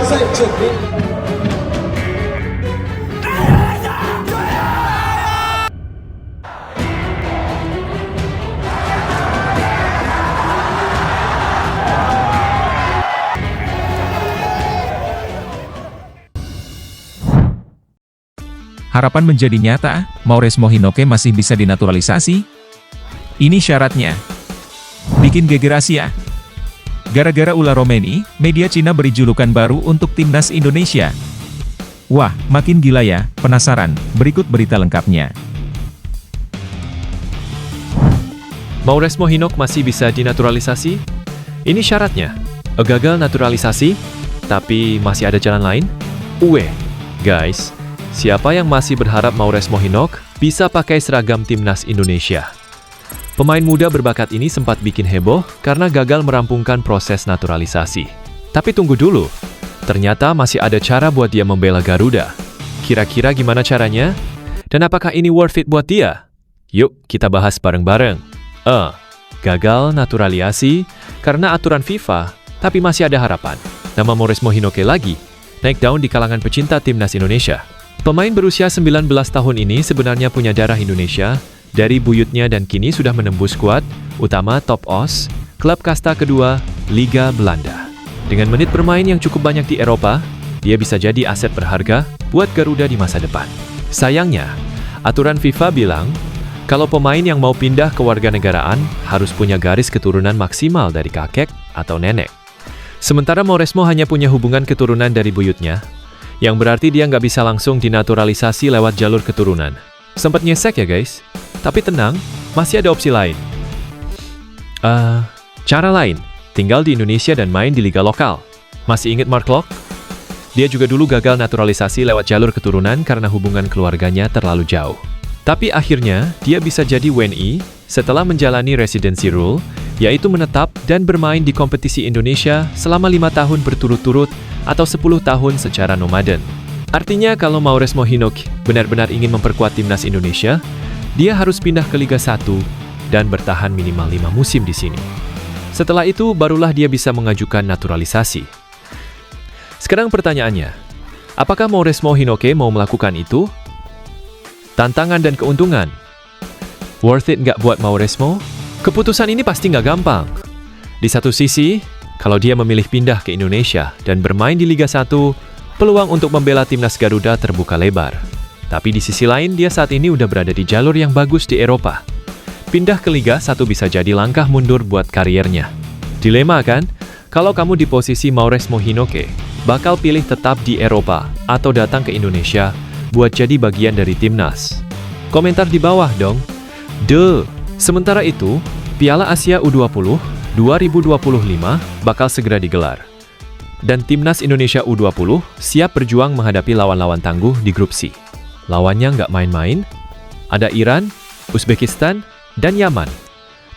在这边。 Harapan menjadi nyata, Mauresmo Hinoke masih bisa dinaturalisasi? Ini syaratnya. Bikin geger Asia. Gara-gara ulah Romeni, media Cina beri julukan baru untuk timnas Indonesia. Wah, makin gila ya, penasaran? Berikut berita lengkapnya. Mauresmo Hinoke masih bisa dinaturalisasi? Ini syaratnya. Gagal naturalisasi, tapi masih ada jalan lain? Guys. Siapa yang masih berharap Mauresmo Hinoke bisa pakai seragam timnas Indonesia? Pemain muda berbakat ini sempat bikin heboh karena gagal merampungkan proses naturalisasi. Tapi tunggu dulu, ternyata masih ada cara buat dia membela Garuda. Kira-kira gimana caranya? Dan apakah ini worth it buat dia? Yuk, kita bahas bareng-bareng. Gagal naturalisasi karena aturan FIFA, tapi masih ada harapan. Nama Mauresmo Hinoke lagi naik daun di kalangan pecinta timnas Indonesia. Pemain berusia 19 tahun ini sebenarnya punya darah Indonesia dari buyutnya dan kini sudah menembus skuad utama Top Os, klub kasta kedua Liga Belanda. Dengan menit bermain yang cukup banyak di Eropa, dia bisa jadi aset berharga buat Garuda di masa depan. Sayangnya, aturan FIFA bilang kalau pemain yang mau pindah ke warganegaraan harus punya garis keturunan maksimal dari kakek atau nenek. Sementara Mauresmo hanya punya hubungan keturunan dari buyutnya, yang berarti dia nggak bisa langsung dinaturalisasi lewat jalur keturunan. Sempat nyesek ya guys, tapi tenang, masih ada opsi lain. Cara lain, tinggal di Indonesia dan main di liga lokal. Masih inget Mark Locke? Dia juga dulu gagal naturalisasi lewat jalur keturunan karena hubungan keluarganya terlalu jauh. Tapi akhirnya, dia bisa jadi WNI setelah menjalani residency rule, yaitu menetap dan bermain di kompetisi Indonesia selama 5 tahun berturut-turut atau 10 tahun secara nomaden. Artinya kalau Mauresmo Hinoke benar-benar ingin memperkuat timnas Indonesia, dia harus pindah ke Liga 1 dan bertahan minimal 5 musim di sini. Setelah itu barulah dia bisa mengajukan naturalisasi. Sekarang pertanyaannya, apakah Mauresmo Hinoke mau melakukan itu? Tantangan dan keuntungan. Worth it nggak buat Mauresmo? Keputusan ini pasti nggak gampang. Di satu sisi, kalau dia memilih pindah ke Indonesia dan bermain di Liga 1, peluang untuk membela timnas Garuda terbuka lebar. Tapi di sisi lain, dia saat ini udah berada di jalur yang bagus di Eropa. Pindah ke Liga 1 bisa jadi langkah mundur buat kariernya. Dilema kan? Kalau kamu di posisi Mauresmo Hinoke, bakal pilih tetap di Eropa atau datang ke Indonesia buat jadi bagian dari timnas? Komentar di bawah dong. Sementara itu, Piala Asia U20 2025 bakal segera digelar. Dan timnas Indonesia U20 siap berjuang menghadapi lawan-lawan tangguh di grup C. Lawannya nggak main-main, ada Iran, Uzbekistan, dan Yaman.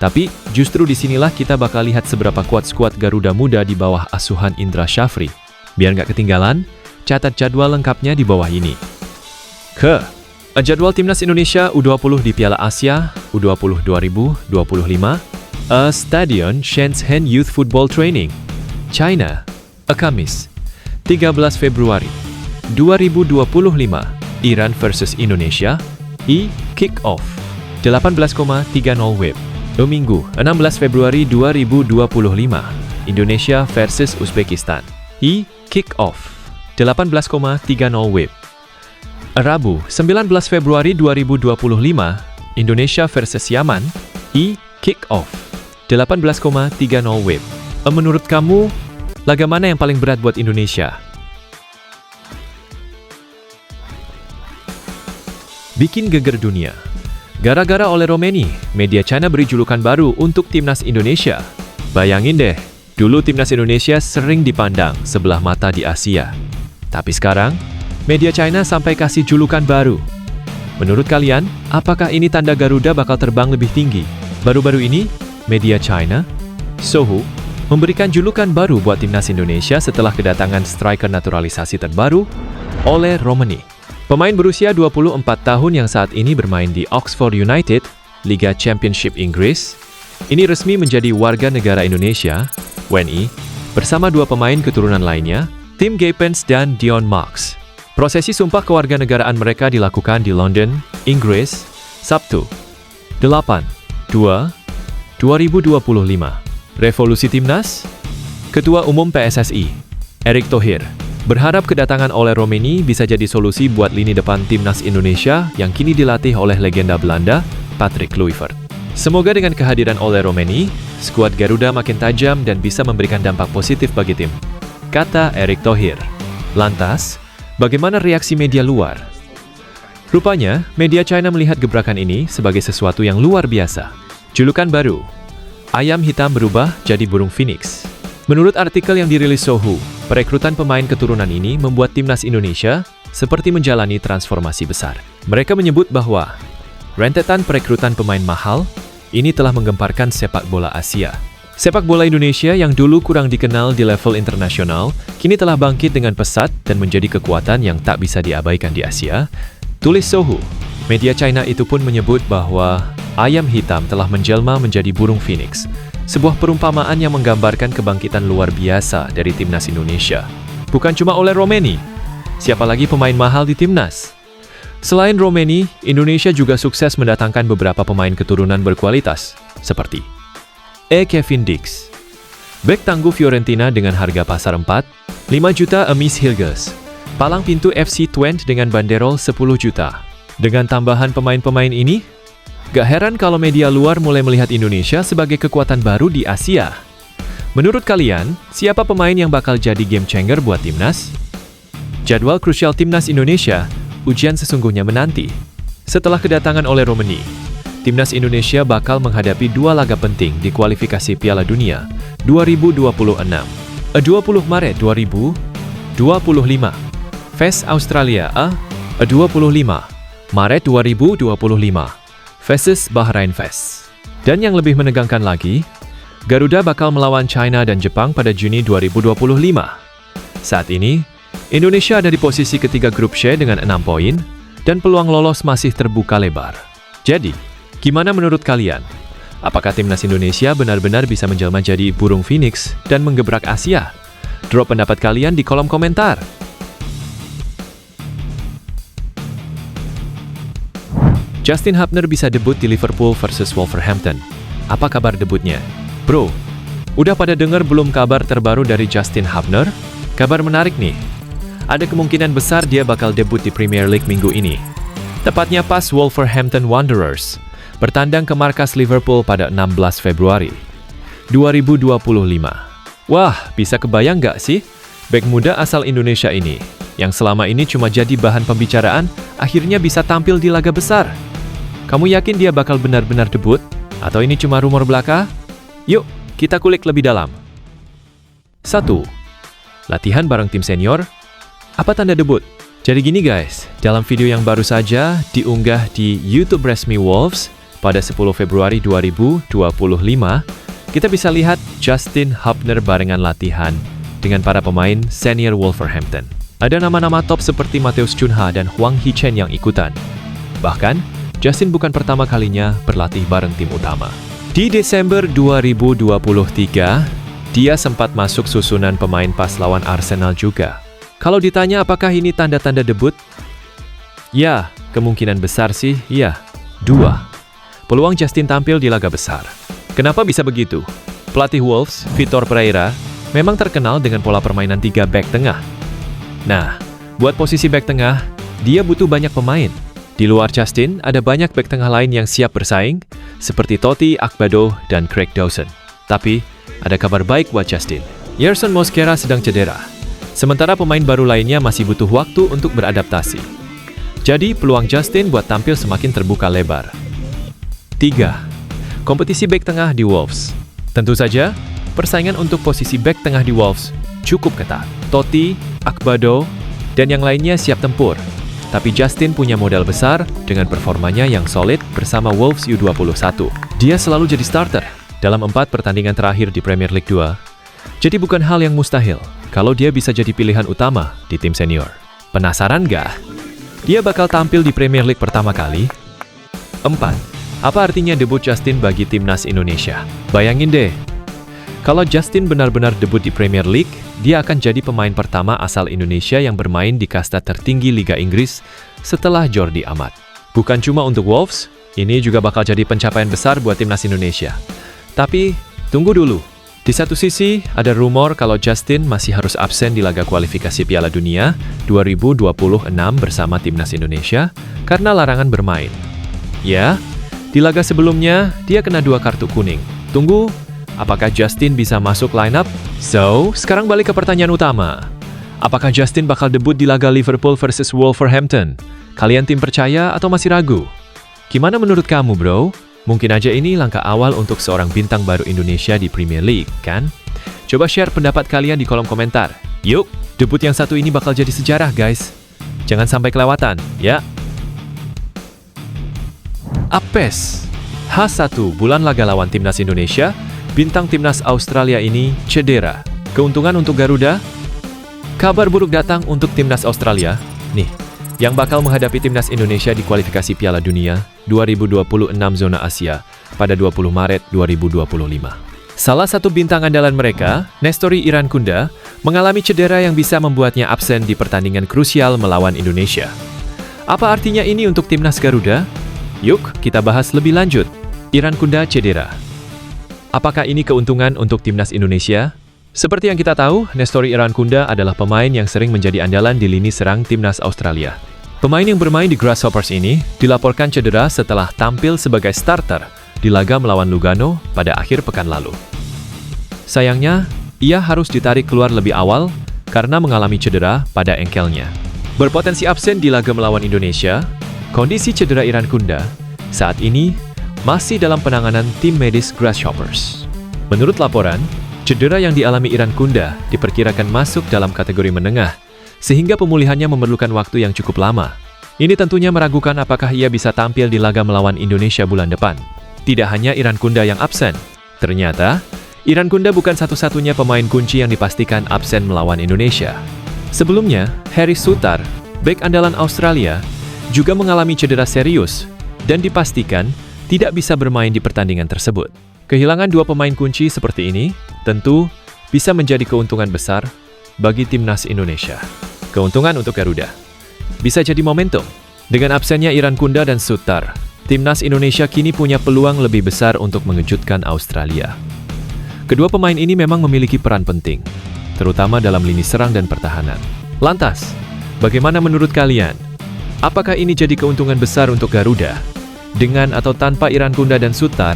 Tapi justru disinilah kita bakal lihat seberapa kuat skuad Garuda Muda di bawah asuhan Indra Syafri. Biar nggak ketinggalan, catat jadwal lengkapnya di bawah ini. Jadwal timnas Indonesia U20 di Piala Asia U20 2025, Stadion Shenzhen Youth Football Training, China, Kamis, 13 Februari 2025, Iran versus Indonesia, Kick-Off, 18,30 WIB, Minggu, 16 Februari 2025, Indonesia versus Uzbekistan, Kick-Off, 18,30 WIB. Rabu, 19 Februari 2025, Indonesia versus Yaman, Kick-Off, 18,30 WIB. Menurut kamu, laga mana yang paling berat buat Indonesia? Bikin geger dunia. Gara-gara oleh Romeni, media China beri julukan baru untuk timnas Indonesia. Bayangin deh, dulu timnas Indonesia sering dipandang sebelah mata di Asia. Tapi sekarang, media China sampai kasih julukan baru. Menurut kalian, apakah ini tanda Garuda bakal terbang lebih tinggi? Baru-baru ini, media China, Sohu, memberikan julukan baru buat timnas Indonesia setelah kedatangan striker naturalisasi terbaru oleh Romeni. Pemain berusia 24 tahun yang saat ini bermain di Oxford United, Liga Championship Inggris, ini resmi menjadi warga negara Indonesia, WNI, bersama dua pemain keturunan lainnya, Tim Gapens dan Dion Marks. Prosesi sumpah kewarganegaraan mereka dilakukan di London, Inggris, Sabtu, 8/2/2025. Revolusi Timnas? Ketua Umum PSSI, Erick Thohir, berharap kedatangan Ole Roemeny bisa jadi solusi buat lini depan Timnas Indonesia yang kini dilatih oleh legenda Belanda, Patrick Kluivert. Semoga dengan kehadiran Ole Roemeny, skuad Garuda makin tajam dan bisa memberikan dampak positif bagi tim, kata Erick Thohir. Lantas, bagaimana reaksi media luar? Rupanya, media China melihat gebrakan ini sebagai sesuatu yang luar biasa. Julukan baru, ayam hitam berubah jadi burung phoenix. Menurut artikel yang dirilis Sohu, perekrutan pemain keturunan ini membuat Timnas Indonesia seperti menjalani transformasi besar. Mereka menyebut bahwa rentetan perekrutan pemain mahal ini telah menggemparkan sepak bola Asia. Sepak bola Indonesia yang dulu kurang dikenal di level internasional, kini telah bangkit dengan pesat dan menjadi kekuatan yang tak bisa diabaikan di Asia. Tulis Sohu, media China itu pun menyebut bahwa ayam hitam telah menjelma menjadi burung phoenix. Sebuah perumpamaan yang menggambarkan kebangkitan luar biasa dari Timnas Indonesia. Bukan cuma Ole Roemeny, siapa lagi pemain mahal di Timnas? Selain Roemeny, Indonesia juga sukses mendatangkan beberapa pemain keturunan berkualitas, seperti Kevin Dix, bek tangguh Fiorentina dengan harga pasar 4,5 juta Emis Hilgers, palang pintu FC Twente dengan banderol 10 juta. Dengan tambahan pemain-pemain ini, gak heran kalau media luar mulai melihat Indonesia sebagai kekuatan baru di Asia. Menurut kalian, siapa pemain yang bakal jadi game changer buat Timnas? Jadwal krusial Timnas Indonesia, ujian sesungguhnya menanti. Setelah kedatangan Ole Roemeny, Timnas Indonesia bakal menghadapi 2 laga penting di kualifikasi Piala Dunia 2026. 20 Maret 2025, Fes Australia 25 Maret 2025. versus Bahrain Fest. Dan yang lebih menegangkan lagi, Garuda bakal melawan China dan Jepang pada Juni 2025. Saat ini, Indonesia ada di posisi ketiga grup C dengan 6 poin, dan peluang lolos masih terbuka lebar. Jadi, gimana menurut kalian? Apakah Timnas Indonesia benar-benar bisa menjelma jadi burung phoenix dan menggebrak Asia? Drop pendapat kalian di kolom komentar. Justin Hubner bisa debut di Liverpool versus Wolverhampton. Apa kabar debutnya? Bro, udah pada denger belum kabar terbaru dari Justin Hubner? Kabar menarik nih. Ada kemungkinan besar dia bakal debut di Premier League minggu ini. Tepatnya pas Wolverhampton Wanderers bertandang ke markas Liverpool pada 16 Februari 2025. Wah, bisa kebayang nggak sih? Bek muda asal Indonesia ini, yang selama ini cuma jadi bahan pembicaraan, akhirnya bisa tampil di laga besar. Kamu yakin dia bakal benar-benar debut? Atau ini cuma rumor belaka? Yuk, kita kulik lebih dalam. 1. Latihan bareng tim senior? Apa tanda debut? Jadi gini guys, dalam video yang baru saja diunggah di YouTube resmi Wolves pada 10 Februari 2025, kita bisa lihat Justin Hubner barengan latihan dengan para pemain senior Wolverhampton. Ada nama-nama top seperti Matheus Cunha dan Hwang Hee-chen yang ikutan. Bahkan, Justin bukan pertama kalinya berlatih bareng tim utama. Di Desember 2023, dia sempat masuk susunan pemain pas lawan Arsenal juga. Kalau ditanya apakah ini tanda-tanda debut? Ya, kemungkinan besar sih, ya. 2. Peluang Justin tampil di laga besar. Kenapa bisa begitu? Pelatih Wolves, Vitor Pereira, memang terkenal dengan pola permainan 3 back tengah. Nah, buat posisi back tengah, dia butuh banyak pemain. Di luar Justin, ada banyak back tengah lain yang siap bersaing, seperti Totti, Akbado, dan Craig Dawson. Tapi, ada kabar baik buat Justin. Yerson Mosquera sedang cedera, sementara pemain baru lainnya masih butuh waktu untuk beradaptasi. Jadi, peluang Justin buat tampil semakin terbuka lebar. 3. Kompetisi back tengah di Wolves. Tentu saja, persaingan untuk posisi back tengah di Wolves cukup ketat. Totti, Akbado, dan yang lainnya siap tempur. Tapi Justin punya modal besar dengan performanya yang solid bersama Wolves U21. Dia selalu jadi starter dalam 4 pertandingan terakhir di Premier League 2. Jadi bukan hal yang mustahil kalau dia bisa jadi pilihan utama di tim senior. Penasaran nggak? Dia bakal tampil di Premier League pertama kali? 4. Apa artinya debut Justin bagi Timnas Indonesia? Bayangin deh, Kalau Justin benar-benar debut di Premier League, dia akan jadi pemain pertama asal Indonesia yang bermain di kasta tertinggi Liga Inggris setelah Jordi Amat. Bukan cuma untuk Wolves, ini juga bakal jadi pencapaian besar buat timnas Indonesia. Tapi, tunggu dulu. Di satu sisi, ada rumor kalau Justin masih harus absen di laga kualifikasi Piala Dunia 2026 bersama timnas Indonesia karena larangan bermain. Ya, di laga sebelumnya, dia kena 2 kartu kuning. Tunggu, apakah Justin bisa masuk line-up? So, sekarang balik ke pertanyaan utama. Apakah Justin bakal debut di laga Liverpool versus Wolverhampton? Kalian tim percaya atau masih ragu? Gimana menurut kamu, bro? Mungkin aja ini langkah awal untuk seorang bintang baru Indonesia di Premier League, kan? Coba share pendapat kalian di kolom komentar. Yuk, debut yang satu ini bakal jadi sejarah, guys. Jangan sampai kelewatan, ya. Apes, H1 bulan laga lawan timnas Indonesia, bintang timnas Australia ini cedera. Keuntungan untuk Garuda? Kabar buruk datang untuk timnas Australia. Nih, yang bakal menghadapi timnas Indonesia di kualifikasi Piala Dunia 2026 zona Asia pada 20 Maret 2025. Salah satu bintang andalan mereka, Nestori Irankunda, mengalami cedera yang bisa membuatnya absen di pertandingan krusial melawan Indonesia. Apa artinya ini untuk timnas Garuda? Yuk, kita bahas lebih lanjut. Irankunda cedera. Apakah ini keuntungan untuk timnas Indonesia? Seperti yang kita tahu, Nestori Irankunda adalah pemain yang sering menjadi andalan di lini serang timnas Australia. Pemain yang bermain di Grasshoppers ini dilaporkan cedera setelah tampil sebagai starter di laga melawan Lugano pada akhir pekan lalu. Sayangnya, ia harus ditarik keluar lebih awal karena mengalami cedera pada engkelnya. Berpotensi absen di laga melawan Indonesia, kondisi cedera Irankunda saat ini masih dalam penanganan tim medis Grasshoppers. Menurut laporan, cedera yang dialami Irankunda diperkirakan masuk dalam kategori menengah, sehingga pemulihannya memerlukan waktu yang cukup lama. Ini tentunya meragukan apakah ia bisa tampil di laga melawan Indonesia bulan depan. Tidak hanya Irankunda yang absen. Ternyata, Irankunda bukan satu-satunya pemain kunci yang dipastikan absen melawan Indonesia. Sebelumnya, Harry Sutar, bek andalan Australia, juga mengalami cedera serius dan dipastikan tidak bisa bermain di pertandingan tersebut. Kehilangan 2 pemain kunci seperti ini tentu bisa menjadi keuntungan besar bagi timnas Indonesia. Keuntungan untuk Garuda bisa jadi momentum. Dengan absennya Irankunda dan Sutar, timnas Indonesia kini punya peluang lebih besar untuk mengejutkan Australia. Kedua pemain ini memang memiliki peran penting, terutama dalam lini serang dan pertahanan. Lantas, bagaimana menurut kalian? Apakah ini jadi keuntungan besar untuk Garuda? Dengan atau tanpa Irankunda dan Sutar,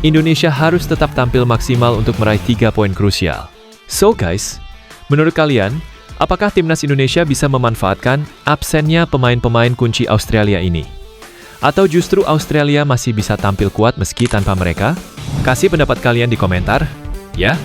Indonesia harus tetap tampil maksimal untuk meraih 3 poin krusial. So guys, menurut kalian, apakah timnas Indonesia bisa memanfaatkan absennya pemain-pemain kunci Australia ini? Atau justru Australia masih bisa tampil kuat meski tanpa mereka? Kasih pendapat kalian di komentar, ya.